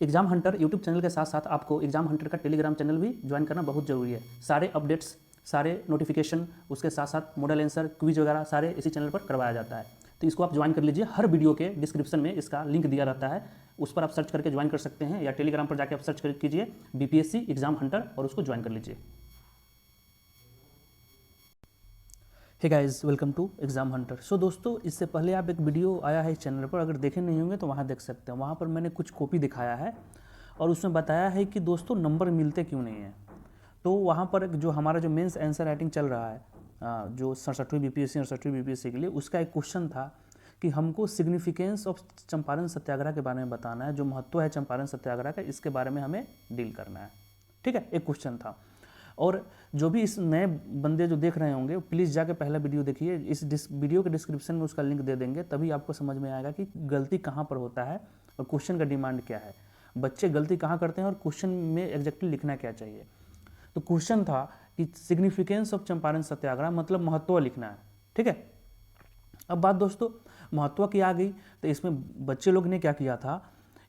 Exam Hunter YouTube channel के साथ साथ आपको एग्जाम हंटर का टेलीग्राम चैनल भी ज्वाइन करना बहुत ज़रूरी है। सारे अपडेट्स, सारे नोटिफिकेशन, उसके साथ साथ मॉडल आंसर, क्विज वगैरह सारे इसी चैनल पर करवाया जाता है। तो इसको आप ज्वाइन कर लीजिए। हर वीडियो के डिस्क्रिप्शन में इसका लिंक दिया रहता है, उस पर आप सर्च करके ज्वाइन कर सकते हैं, या टेलीग्राम पर जाकर आप सर्च कीजिए BPSC एग्जाम हंटर और उसको ज्वाइन कर लीजिए। Hey guys, welcome to Exam Hunter. So दोस्तों, इससे पहले आप एक वीडियो आया है इस चैनल पर, अगर देखे नहीं होंगे तो वहाँ देख सकते हैं। वहाँ पर मैंने कुछ कॉपी दिखाया है और उसमें बताया है कि दोस्तों नंबर मिलते क्यों नहीं हैं। तो वहाँ पर जो हमारा जो मेंस आंसर राइटिंग चल रहा है, जो 67वीं BPSC 68वीं BPSC के लिए, उसका एक क्वेश्चन था कि हमको सिग्निफिकेंस ऑफ चंपारण सत्याग्रह के बारे में बताना है, जो महत्व है चंपारण सत्याग्रह का, इसके बारे में हमें डील करना है। ठीक है, एक क्वेश्चन था। और जो भी इस नए बंदे जो देख रहे होंगे, प्लीज़ जाके पहला वीडियो देखिए। इस वीडियो के डिस्क्रिप्शन में उसका लिंक दे देंगे, तभी आपको समझ में आएगा कि गलती कहाँ पर होता है और क्वेश्चन का डिमांड क्या है, बच्चे गलती कहाँ करते हैं और क्वेश्चन में एग्जैक्टली लिखना क्या चाहिए। तो क्वेश्चन था कि सिग्निफिकेंस ऑफ चंपारण सत्याग्रह, मतलब महत्व लिखना है। ठीक है, अब बात दोस्तों महत्व की आ गई, तो इसमें बच्चे लोग ने क्या किया था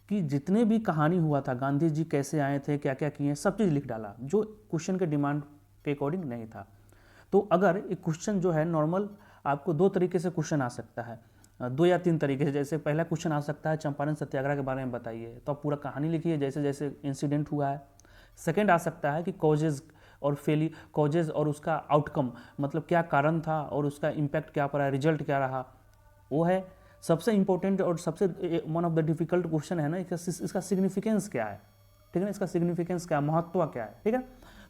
कि जितने भी कहानी हुआ था, गांधी जी कैसे आए थे, क्या क्या किए, सब चीज़ लिख डाला, जो क्वेश्चन के डिमांड के अकॉर्डिंग नहीं था। तो अगर एक क्वेश्चन जो है नॉर्मल, आपको दो तरीके से क्वेश्चन आ सकता है, 2 या 3 तरीके से। जैसे पहला क्वेश्चन आ सकता है चंपारण सत्याग्रह के बारे में बताइए, तो आप पूरा कहानी लिखिए जैसे जैसे इंसिडेंट हुआ है। सेकेंड आ सकता है कि कॉजेज और उसका आउटकम, मतलब क्या कारण था और उसका इम्पैक्ट क्या पड़ा, रिजल्ट क्या रहा, वो है सबसे इंपॉर्टेंट और सबसे one of the difficult question है ना। इसका सिग्निफिकेंस क्या है, ठीक है ना, इसका सिग्निफिकेंस क्या है, महत्व क्या है। ठीक है,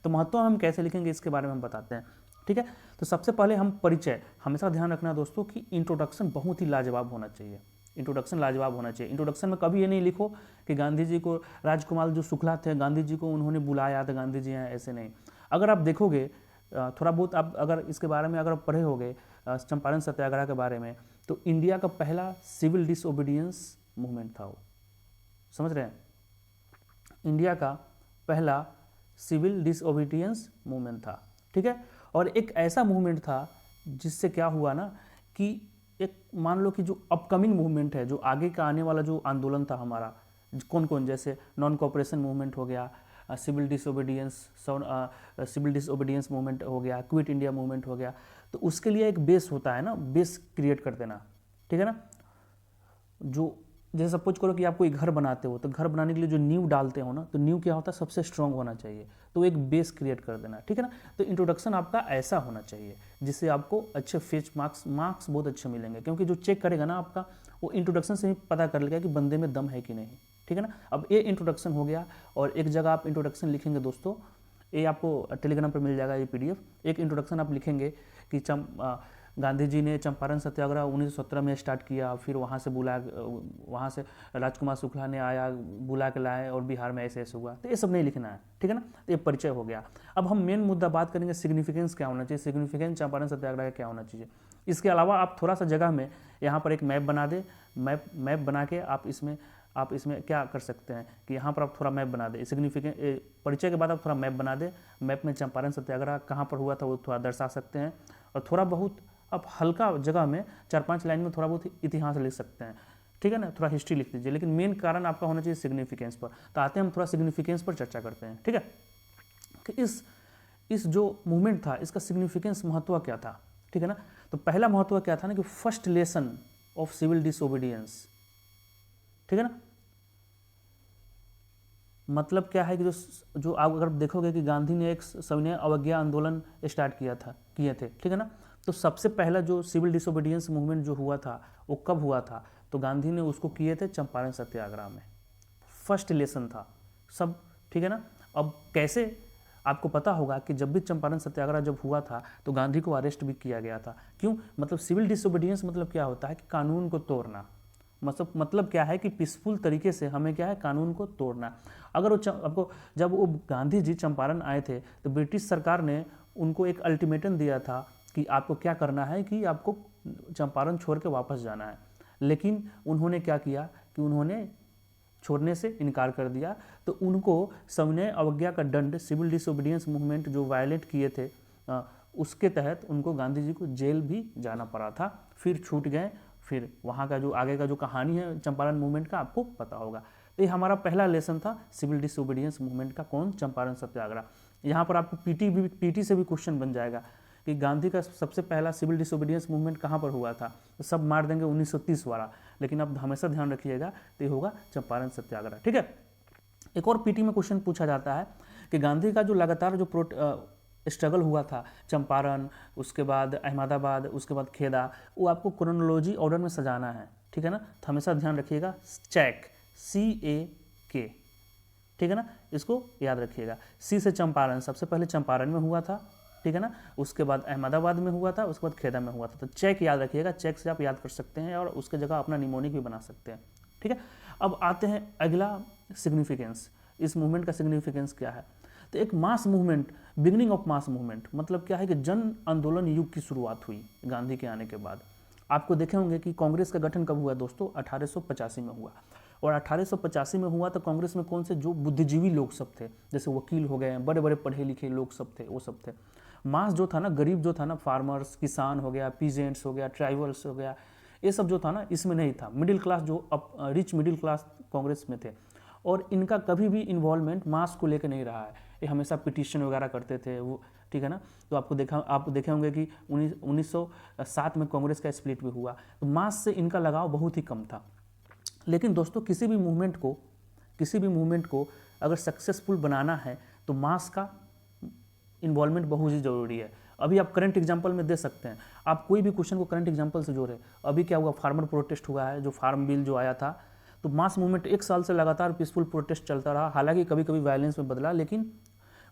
तो महत्व हम कैसे लिखेंगे इसके बारे में हम बताते हैं। ठीक है, तो सबसे पहले हम परिचय, हमेशा ध्यान रखना दोस्तों कि इंट्रोडक्शन बहुत ही लाजवाब होना चाहिए। इंट्रोडक्शन लाजवाब होना चाहिए। इंट्रोडक्शन में कभी ये नहीं लिखो कि गांधी जी को, राजकुमार जो शुक्ला थे, गांधी जी को उन्होंने बुलाया था, गांधी जी हैं, ऐसे नहीं। अगर आप देखोगे थोड़ा बहुत, आप अगर इसके बारे में अगर पढ़े होगे चंपारण सत्याग्रह के बारे में, तो इंडिया का पहला सिविल डिसओबीडियंस मूवमेंट था वो, समझ रहे हैं, इंडिया का पहला सिविल डिसओबीडियंस मूवमेंट था। ठीक है, और एक ऐसा मूवमेंट था जिससे क्या हुआ ना कि एक मान लो कि जो अपकमिंग मूवमेंट है, जो आगे का आने वाला जो आंदोलन था हमारा, कौन कौन, जैसे नॉन कोऑपरेशन मूवमेंट हो गया, सिविल डिसओबीडियंस मूवमेंट हो गया, क्विट इंडिया मूवमेंट हो गया, तो उसके लिए एक बेस होता है ना, बेस क्रिएट कर देना। ठीक है ना, जो जैसे सपोज करो कि आप कोई घर बनाते हो, तो घर बनाने के लिए जो नींव डालते हो ना, तो नींव क्या होता है, सबसे स्ट्रांग होना चाहिए, तो एक बेस क्रिएट कर देना। ठीक है ना, तो इंट्रोडक्शन आपका ऐसा होना चाहिए जिससे आपको अच्छे फेच मार्क्स बहुत अच्छे मिलेंगे, क्योंकि जो चेक करेगा ना आपका, वो इंट्रोडक्शन से ही पता कर लेगा कि बंदे में दम है कि नहीं। ठीक है ना, अब ये इंट्रोडक्शन हो गया, और एक जगह आप इंट्रोडक्शन लिखेंगे दोस्तों, ये आपको टेलीग्राम पर मिल जाएगा ये PDF। एक इंट्रोडक्शन आप लिखेंगे कि गांधी जी ने चंपारण सत्याग्रह 1917 में स्टार्ट किया, फिर वहाँ से राजकुमार शुक्ला ने आया, बुला के लाए, और बिहार में ऐसे ऐसे हुआ। तो ये सब नहीं लिखना है। ठीक है ना, तो ये परिचय हो गया। अब हम मेन मुद्दा बात करेंगे, सिग्निफिकेंस क्या होना चाहिए, सिग्निफिकेंस चंपारण सत्याग्रह का क्या होना चाहिए। इसके अलावा आप थोड़ा सा जगह में यहाँ पर एक मैप बना दे, मैप बना के आप इसमें क्या कर सकते हैं कि यहाँ पर आप थोड़ा मैप बना दे, सिग्निफिकेंट परिचय के बाद आप थोड़ा मैप बना दे। मैप में चंपारण सत्याग्रह कहाँ पर हुआ था वो थोड़ा दर्शा सकते हैं, और थोड़ा बहुत आप हल्का जगह में 4-5 लाइन में थोड़ा बहुत इतिहास लिख सकते हैं। ठीक है ना, थोड़ा हिस्ट्री लिख दीजिए, लेकिन मेन कारण आपका होना चाहिए सिग्निफिकेंस पर। तो आते हैं हम थोड़ा सिग्निफिकेंस पर चर्चा करते हैं। ठीक है, कि इस जो मूवमेंट था, इसका सिग्निफिकेंस, महत्व क्या था। ठीक है ना, तो पहला महत्व क्या था ना कि first lesson of civil disobedience. ठीक है ना, मतलब क्या है कि जो आप अगर देखोगे कि गांधी ने एक सविनय अवज्ञा आंदोलन स्टार्ट किए थे। ठीक है ना, तो सबसे पहला जो सिविल डिसोबीडियंस मूवमेंट जो हुआ था, वो कब हुआ था, तो गांधी ने उसको किए थे चंपारण सत्याग्रह में, फर्स्ट लेसन था सब। ठीक है ना, अब कैसे, आपको पता होगा कि जब भी चंपारण सत्याग्रह जब हुआ था, तो गांधी को अरेस्ट भी किया गया था। क्यों, मतलब सिविल डिसोबीडियंस मतलब क्या होता है कि कानून को तोड़ना, मतलब क्या है कि पीसफुल तरीके से हमें क्या है, कानून को तोड़ना। अगर आपको, जब वो गांधी जी चंपारण आए थे, तो ब्रिटिश सरकार ने उनको एक अल्टीमेटम दिया था कि आपको क्या करना है, कि आपको चंपारण छोड़ के वापस जाना है। लेकिन उन्होंने क्या किया कि उन्होंने छोड़ने से इनकार कर दिया, तो उनको सविनय अवज्ञा का दंड, सिविल डिसोबीडियंस मूवमेंट जो वायलेट किए थे, उसके तहत उनको गांधी जी को जेल भी जाना पड़ा था। फिर छूट गए, फिर वहाँ का जो आगे का जो कहानी है चंपारण मूवमेंट का आपको पता होगा। तो ये हमारा पहला लेसन था सिविल डिसोबीडियंस मूवमेंट का, कौन, चंपारण सत्याग्रह। यहाँ पर आपको पीटी से भी क्वेश्चन बन जाएगा कि गांधी का सबसे पहला सिविल डिसोबीडियंस मूवमेंट कहाँ पर हुआ था, तो सब मार देंगे 1930 वाला, लेकिन अब हमेशा ध्यान रखिएगा तो ये होगा चंपारण सत्याग्रह। ठीक है, एक और पीटी में क्वेश्चन पूछा जाता है कि गांधी का जो लगातार जो स्ट्रगल हुआ था, चंपारण, उसके बाद अहमदाबाद, उसके बाद खेदा, वो आपको क्रोनोलॉजी ऑर्डर में सजाना है। ठीक है ना, तो हमेशा ध्यान रखिएगा, चैक, CAK, ठीक है ना, इसको याद रखिएगा। सी से चंपारण, सबसे पहले चंपारण में हुआ था, ठीक है ना, उसके बाद अहमदाबाद में हुआ था, उसके बाद खेदा में हुआ था। तो चेक याद रखिएगा, चेक से आप याद कर सकते हैं और उसके जगह अपना निमोनिक भी बना सकते हैं। ठीक है, अब आते हैं अगला सिग्निफिकेंस, इस मूवमेंट का सिग्निफिकेंस क्या है। तो एक mass movement, beginning of mass movement, मतलब क्या है कि जन आंदोलन युग की शुरुआत हुई गांधी के आने के बाद। आपको देखे होंगे कि कांग्रेस का गठन कब हुआ दोस्तों, 1885 में हुआ। और 1885 में हुआ तो कांग्रेस में कौन से, जो बुद्धिजीवी लोग सब थे, जैसे वकील हो गए, बड़े बड़े पढ़े लिखे लोग सब थे, वो सब थे। मास जो था ना, गरीब जो था ना, फार्मर्स, किसान हो गया, पीजेंट्स हो गया, ट्राइबल्स हो गया, ये सब जो था ना, इसमें नहीं था। मिडिल क्लास, जो रिच मिडिल क्लास कांग्रेस में थे, और इनका कभी भी इन्वॉल्वमेंट मास को लेकर नहीं रहा है। ये हमेशा पिटीशन वगैरह करते थे वो, ठीक है ना। तो आप देखे होंगे कि 1907 में कांग्रेस का स्प्लिट भी हुआ, तो मास से इनका लगाव बहुत ही कम था। लेकिन दोस्तों किसी भी मूवमेंट को अगर सक्सेसफुल बनाना है तो मास का इन्वॉल्वमेंट बहुत ही ज़रूरी है। अभी आप करंट एग्जाम्पल में दे सकते हैं, आप कोई भी क्वेश्चन को करंट एग्जाम्पल से जोड़ें। अभी क्या हुआ, फार्मर प्रोटेस्ट हुआ है, जो फार्म बिल जो आया था, तो मास मूवमेंट 1 साल से लगातार पीसफुल प्रोटेस्ट चलता रहा। हालांकि कभी कभी वायलेंस में बदला, लेकिन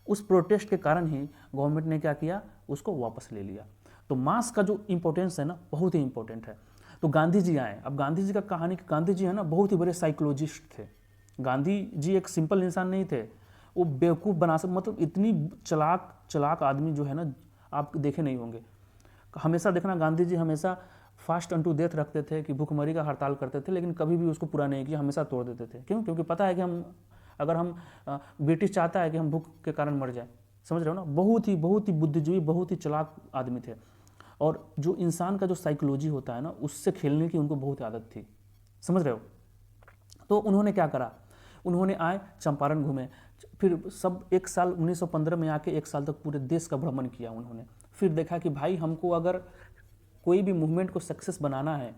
उस प्रोटेस्ट के कारण ही गवर्नमेंट ने क्या किया, उसको वापस ले लिया। तो मास का जो इंपॉर्टेंस है ना, बहुत ही इंपॉर्टेंट है। तो गांधी जी आए। अब गांधी जी का कहानी, गांधी जी है ना बहुत ही बड़े साइकोलॉजिस्ट थे। गांधी जी एक सिंपल इंसान नहीं थे, वो बेवकूफ़ बना सकते, मतलब इतनी चलाक आदमी जो है ना, आप देखे नहीं होंगे। हमेशा देखना, गांधी जी हमेशा फास्ट अनटू डेथ रखते थे कि भूखमरी का हड़ताल करते थे, लेकिन कभी भी उसको पूरा नहीं किया, हमेशा तोड़ देते थे। क्यों? क्योंकि पता है कि अगर हम ब्रिटिश चाहता है कि हम भूख के कारण मर जाए, समझ रहे हो ना। बहुत ही बुद्धिजीवी, बहुत ही चालाक आदमी थे। और जो इंसान का जो साइकोलॉजी होता है ना, उससे खेलने की उनको बहुत आदत थी, समझ रहे हो। तो उन्होंने क्या करा, उन्होंने आए, चंपारण घूमे, फिर सब 1 साल 1915 में आके 1 साल तक पूरे देश का भ्रमण किया उन्होंने। फिर देखा कि भाई हमको अगर कोई भी मूवमेंट को सक्सेस बनाना है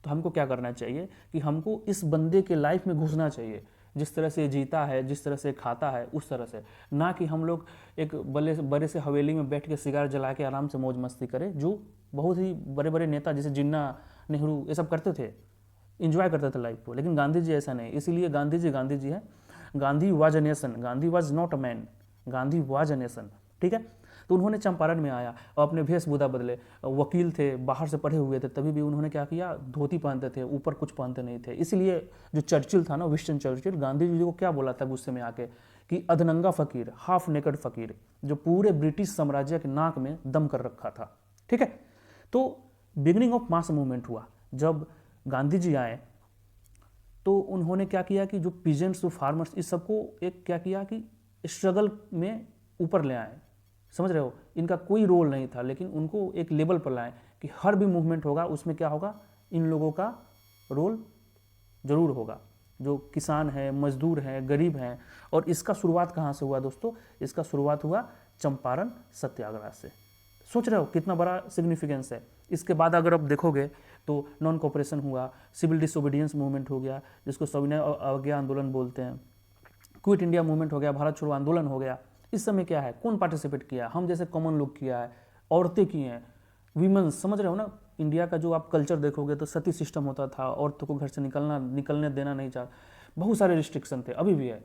तो हमको क्या करना चाहिए कि हमको इस बंदे के लाइफ में घुसना चाहिए, जिस तरह से जीता है, जिस तरह से खाता है, उस तरह से ना कि हम लोग एक बड़े से हवेली में बैठ के सिगार जला के आराम से मौज मस्ती करें, जो बहुत ही बड़े बड़े नेता जैसे जिन्ना, नेहरू, ये सब करते थे, इंजॉय करते थे लाइफ को। लेकिन गांधी जी ऐसा नहीं, इसीलिए गांधी जी है। Gandhi was a nation, Gandhi was not a man, Gandhi was a nation. ठीक है, तो उन्होंने चंपारण में आया और अपने वेशभूषा बदले। वकील थे, बाहर से पढ़े हुए थे, तभी भी उन्होंने क्या किया, धोती पहनते थे, ऊपर कुछ पहनते नहीं थे। इसलिए जो चर्चिल था ना, विंस्टन चर्चिल, गांधी जी को क्या बोला था गुस्से में आके कि अधनंगा फकीर, हाफ नेकेड फकीर, जो पूरे ब्रिटिश साम्राज्य के नाक में दम कर रखा था। ठीक है, तो बिगनिंग ऑफ मास मूवमेंट हुआ जब गांधी जी आए। तो उन्होंने क्या किया कि जो पीजेंट्स, जो फार्मर्स, इस सबको एक क्या किया कि स्ट्रगल में ऊपर ले आए, समझ रहे हो। इनका कोई रोल नहीं था, लेकिन उनको एक लेवल पर लाए कि हर भी मूवमेंट होगा उसमें क्या होगा, इन लोगों का रोल जरूर होगा, जो किसान है, मजदूर हैं, गरीब हैं। और इसका शुरुआत कहाँ से हुआ दोस्तों, इसका शुरुआत हुआ चंपारण सत्याग्रह से। सोच रहे हो कितना बड़ा सिग्निफिकेंस है। इसके बाद अगर आप देखोगे तो नॉन कोऑपरेशन हुआ, सिविल डिसोबीडियंस मूवमेंट हो गया, जिसको सविनय अवज्ञा आंदोलन बोलते हैं, क्विट इंडिया मूवमेंट हो गया, भारत छोड़ो आंदोलन हो गया। इस समय क्या है, कौन पार्टिसिपेट किया, हम जैसे कॉमन लोग किया है, औरतें की हैं, वीमेंस, समझ रहे हो ना। इंडिया का जो आप कल्चर देखोगे तो सती सिस्टम होता था, औरतों को घर से निकलने देना नहीं चाह, बहुत सारे रिस्ट्रिक्शन थे, अभी भी है।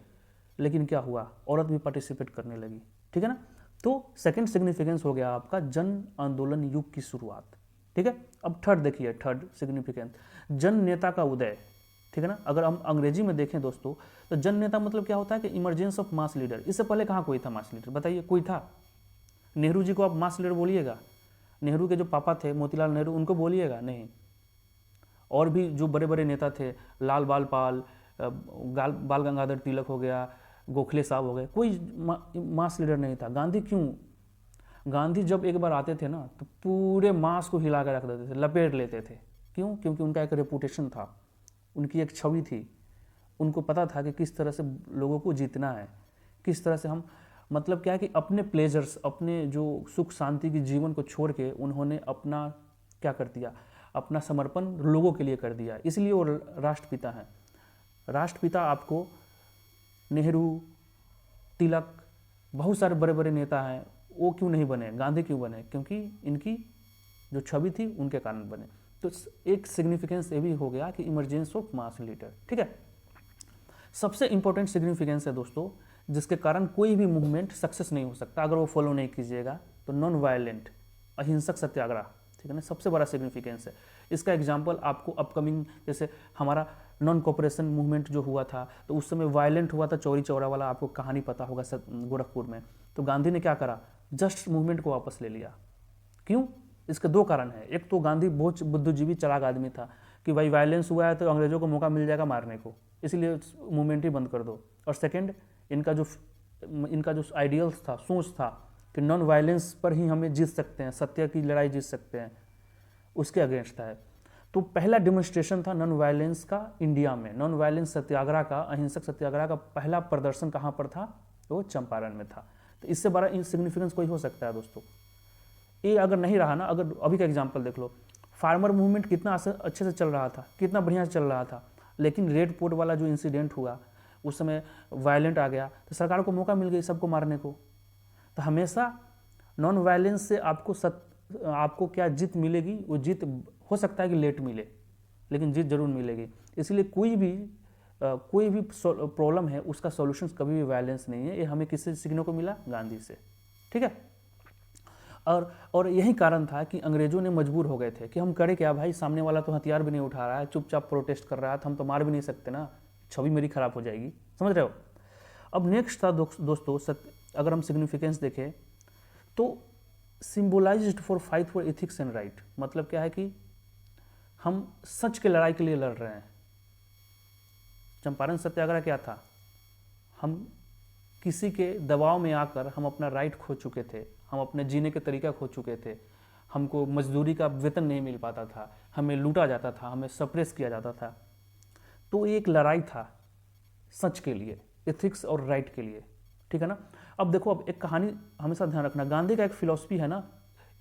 लेकिन क्या हुआ, औरत भी पार्टिसिपेट करने लगी। ठीक है ना। तो सेकंड सिग्निफिकेंस हो गया आपका जन आंदोलन युग की शुरुआत। ठीक है, अब थर्ड देखिए, थर्ड सिग्निफिकेंस, जन नेता का उदय। ठीक है ना। अगर हम अंग्रेजी में देखें दोस्तों, तो जन नेता मतलब क्या होता है कि इमरजेंस ऑफ मास लीडर। इससे पहले कहाँ कोई था मास लीडर, बताइए, कोई था? नेहरू जी को आप मास लीडर बोलिएगा? नेहरू के जो पापा थे मोतीलाल नेहरू, उनको बोलिएगा? नहीं। और भी जो बड़े बड़े नेता थे, लाल बाल पाल, बाल गंगाधर तिलक हो गया, गोखले साहब हो गए, कोई मास लीडर नहीं था। गांधी क्यों? गांधी जब एक बार आते थे ना, तो पूरे मास को हिला कर रख देते थे, लपेट लेते थे। क्यों? क्योंकि उनका एक रेपुटेशन था, उनकी एक छवि थी, उनको पता था कि किस तरह से लोगों को जीतना है, किस तरह से हम, मतलब क्या है कि अपने प्लेजर्स, अपने जो सुख शांति के जीवन को छोड़ के उन्होंने अपना क्या कर दिया, अपना समर्पण लोगों के लिए कर दिया, इसलिए वो राष्ट्रपिता हैं। राष्ट्रपिता आपको नेहरू, तिलक, बहुत सारे बड़े बड़े नेता हैं, वो क्यों नहीं बने, गांधी क्यों बने? क्योंकि इनकी जो छवि थी उनके कारण बने। तो एक सिग्निफिकेंस ये भी हो गया कि इमरजेंस ऑफ मास लीडर। ठीक है, सबसे इंपॉर्टेंट सिग्निफिकेंस है दोस्तों, जिसके कारण कोई भी मूवमेंट सक्सेस नहीं हो सकता अगर वो फॉलो नहीं कीजिएगा, तो नॉन वायलेंट, अहिंसक सत्याग्रह। ठीक है ना, सबसे बड़ा सिग्निफिकेंस है। इसका एग्जाम्पल आपको अपकमिंग, जैसे हमारा नॉन कोऑपरेशन मूवमेंट जो हुआ था, तो उस समय वायलेंट हुआ था, चौरी चौरा वाला आपको कहानी पता होगा गोरखपुर में। तो गांधी ने क्या करा, जस्ट मूवमेंट को वापस ले लिया। क्यों? इसके दो कारण हैं। एक तो गांधी बहुत बुद्धिजीवी चालाक आदमी था कि भाई वायलेंस हुआ है तो अंग्रेजों को मौका मिल जाएगा मारने को, इसलिए मूवमेंट ही बंद कर दो। और सेकेंड, इनका जो आइडियल्स था, सोच था कि नॉन वायलेंस पर ही हमें जीत सकते हैं, सत्य की लड़ाई जीत सकते हैं, उसके अगेंस्ट था। तो पहला डेमोन्स्ट्रेशन था नॉन वायलेंस का इंडिया में, नॉन वायलेंस सत्याग्रह का, अहिंसक सत्याग्रह का पहला प्रदर्शन कहाँ पर था? वो चंपारण में था। तो इससे बड़ा सिग्निफिकेंस कोई हो सकता है दोस्तों? ये अगर नहीं रहा ना, अगर अभी का एग्जाम्पल देख लो, फार्मर मूवमेंट कितना अच्छे से चल रहा था, कितना बढ़िया से चल रहा था, लेकिन रेड पोर्ट वाला जो इंसिडेंट हुआ उस समय वायलेंट आ गया, तो सरकार को मौका मिल गई सबको मारने को। तो हमेशा नॉन वायलेंस से आपको क्या जीत मिलेगी? वो जीत हो सकता है कि लेट मिले, लेकिन जीत जरूर मिलेगी। इसलिए कोई भी प्रॉब्लम है उसका सॉल्यूशन कभी भी वायलेंस नहीं है। ये हमें किससे सीखने को मिला? गांधी से। ठीक है, और यही कारण था कि अंग्रेजों ने मजबूर हो गए थे कि हम करें क्या भाई, सामने वाला तो हथियार भी नहीं उठा रहा है, चुपचाप प्रोटेस्ट कर रहा है, तो हम तो मार भी नहीं सकते ना, छवि मेरी खराब हो जाएगी। समझ रहे हो? अब नेक्स्ट था दोस्तों, अगर हम सिग्निफिकेंस देखें तो symbolized for fight for ethics and right. मतलब क्या है कि हम सच के लड़ाई के लिए लड़ रहे हैं। चंपारण सत्याग्रह क्या था? हम किसी के दबाव में आकर हम अपना राइट खो चुके थे, हम अपने जीने के तरीका खो चुके थे, हमको मजदूरी का वेतन नहीं मिल पाता था, हमें लूटा जाता था, हमें सप्रेस किया जाता था। तो एक लड़ाई था सच के लिए, एथिक्स और राइट के लिए। ठीक है ना? अब देखो, अब एक कहानी हमेशा ध्यान रखना, गांधी का एक फिलॉसफी है ना,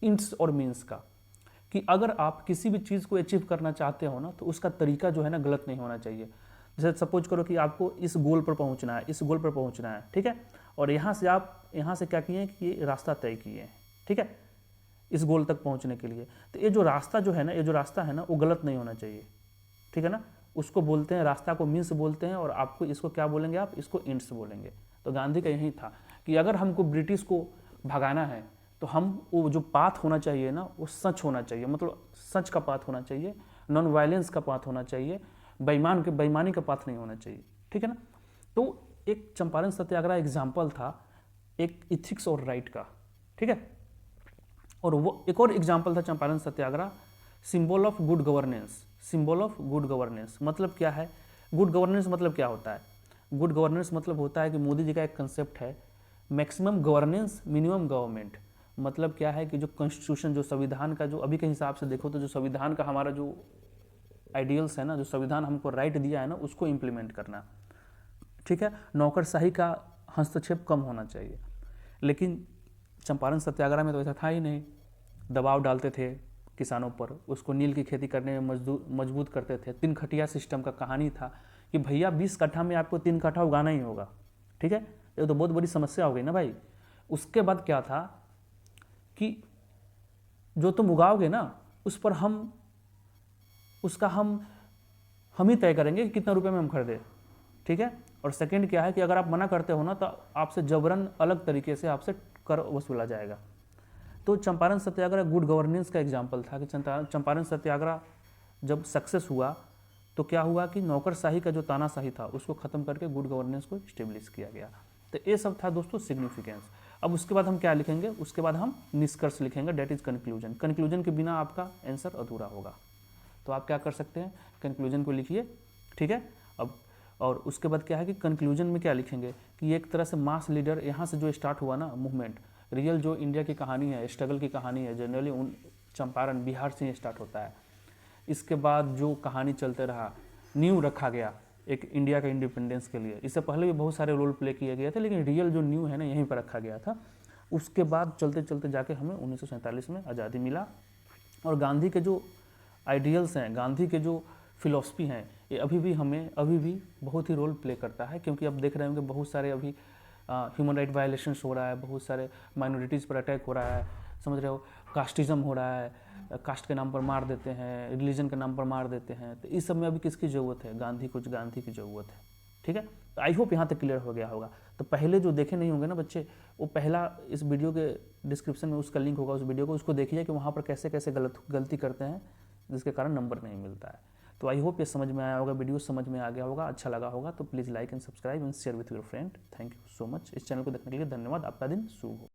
इंट्स और मीन्स का, कि अगर आप किसी भी चीज़ को अचीव करना चाहते हो ना, तो उसका तरीका जो है ना गलत नहीं होना चाहिए। जैसे सपोज करो कि आपको इस गोल पर पहुंचना है, इस गोल पर पहुंचना है, ठीक है, और यहाँ से क्या किए कि ये रास्ता तय किए हैं, ठीक है, इस गोल तक पहुंचने के लिए। तो ये जो रास्ता है ना, वो गलत नहीं होना चाहिए। ठीक है ना? उसको बोलते हैं, रास्ता को मीन्स बोलते हैं, और आपको इसको क्या बोलेंगे? आप इसको इंट्स बोलेंगे। तो गांधी का यही था कि अगर हमको ब्रिटिश को भगाना है तो हम वो जो पाथ होना चाहिए ना, वो सच होना चाहिए, मतलब सच का पाथ होना चाहिए, नॉन वायलेंस का पाथ होना चाहिए, बेईमानी का पाथ नहीं होना चाहिए। ठीक है ना? तो एक चंपारण सत्याग्रह एग्जाम्पल था एक इथिक्स और राइट का। ठीक है, और वो एक और एग्जाम्पल था Champaran Satyagraha, symbol of good governance. Symbol of good governance मतलब क्या है? गुड गवर्नेंस मतलब क्या होता है? गुड गवर्नेंस मतलब होता है कि मोदी जी का एक कंसेप्ट है, मैक्सिमम गवर्नेंस मिनिमम गवर्नमेंट। मतलब क्या है कि जो कॉन्स्टिट्यूशन, जो संविधान का, जो अभी के हिसाब से देखो तो जो संविधान का हमारा जो आइडियल्स है ना, जो संविधान हमको राइट दिया है ना, उसको इम्प्लीमेंट करना। ठीक है, नौकरशाही का हस्तक्षेप कम होना चाहिए। लेकिन चंपारण सत्याग्रह में तो ऐसा था ही नहीं, दबाव डालते थे किसानों पर, उसको नील की खेती करने में मजबूत करते थे। 3 खटिया सिस्टम का कहानी था कि भैया 20 कट्ठा में आपको 3 कट्ठा उगाना ही होगा। ठीक है, ये तो बहुत बड़ी समस्या हो गई ना भाई। उसके बाद क्या था कि जो तुम उगाओगे ना, उस पर हम ही तय करेंगे कि कितना रुपए में हम खरीदें। ठीक है, और सेकंड क्या है कि अगर आप मना करते हो ना, तो आपसे जबरन अलग तरीके से आपसे कर वसूला जाएगा। तो चंपारण सत्याग्रह गुड गवर्नेंस का एग्जाम्पल था कि चंपारण सत्याग्रह जब सक्सेस हुआ तो क्या हुआ कि नौकरशाही का जो तानाशाही था उसको खत्म करके गुड गवर्नेंस को स्टेब्लिश किया गया। तो ये सब था दोस्तों सिग्निफिकेंस। अब उसके बाद हम क्या लिखेंगे? उसके बाद हम निष्कर्ष लिखेंगे, डेट इज कंक्लूजन। कंक्लूजन के बिना आपका आंसर अधूरा होगा। तो आप क्या कर सकते हैं? कंक्लूजन को लिखिए। ठीक है, अब और उसके बाद क्या है कि कंक्लूजन में क्या लिखेंगे कि एक तरह से मास लीडर, यहाँ से जो स्टार्ट हुआ ना मूवमेंट, रियल जो इंडिया की कहानी है, स्ट्रगल की कहानी है, जनरली उन चंपारण बिहार से ही स्टार्ट होता है। इसके बाद जो कहानी चलते रहा, नींव रखा गया एक इंडिया का इंडिपेंडेंस के लिए। इससे पहले भी बहुत सारे रोल प्ले किए गए थे, लेकिन रियल जो न्यू है ना यहीं पर रखा गया था। उसके बाद चलते चलते जाके हमें 1947 में आज़ादी मिला। और गांधी के जो आइडियल्स हैं, गांधी के जो फिलॉसफी हैं, ये अभी भी बहुत ही रोल प्ले करता है। क्योंकि अब देख रहे होंगे बहुत सारे अभी ह्यूमन राइट वायलेशंस हो रहा है, बहुत सारे माइनॉरिटीज़ पर अटैक हो रहा है, समझ रहे हो, कास्टिज़म हो रहा है, कास्ट के नाम पर मार देते हैं, रिलीजन के नाम पर मार देते हैं। तो इस सब में अभी किसकी ज़रूरत है? गांधी की ज़रूरत है। ठीक है, तो आई होप यहाँ तक क्लियर हो गया होगा। तो पहले जो देखे नहीं होंगे ना बच्चे, वो पहला इस वीडियो के डिस्क्रिप्शन में उसका लिंक होगा, उस वीडियो को, उसको देखिए कि वहाँ पर कैसे कैसे गलती करते हैं जिसके कारण नंबर नहीं मिलता है। तो आई होप ये समझ में आया होगा, वीडियो समझ में आ गया होगा, अच्छा लगा होगा तो please like and subscribe and share with your friend. Thank you so much. इस चैनल को देखने के लिए धन्यवाद। आपका दिन शुभ हो।